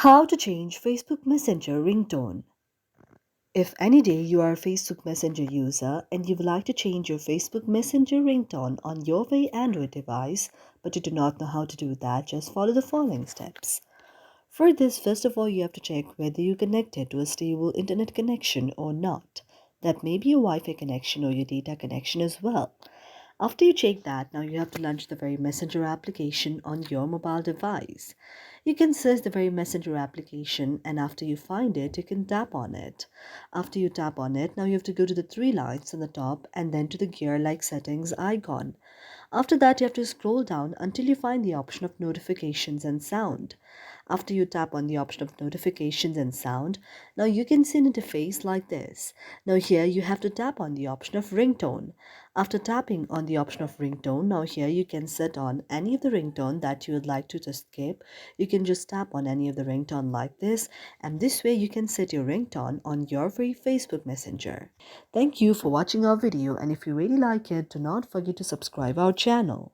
How to change Facebook Messenger ringtone. If any day you are a Facebook Messenger user and you would like to change your Facebook Messenger ringtone on your very Android device, but you do not know how to do that, just follow the following steps. For this, first of all, you have to check whether you connected to a stable internet connection or not. That may be your Wi-Fi connection or your data connection as well. After you check that, now you have to launch the very Messenger application on your mobile device. You can search the very Messenger application, and after you find it, you can tap on it. After you tap on it, now you have to go to the three lines on the top and then to the gear like settings icon. After that, you have to scroll down until you find the option of notifications and sound. After you tap on the option of notifications and sound, now you can see an interface like this. Now here you have to tap on the option of ringtone. After tapping on the option of ringtone, now here you can set on any of the ringtone that you would like to just skip. You can just tap on any of the ringtone like this, and this way you can set your ringtone on your very Facebook Messenger. Thank you for watching our video, and if you really like it, do not forget to subscribe our channel.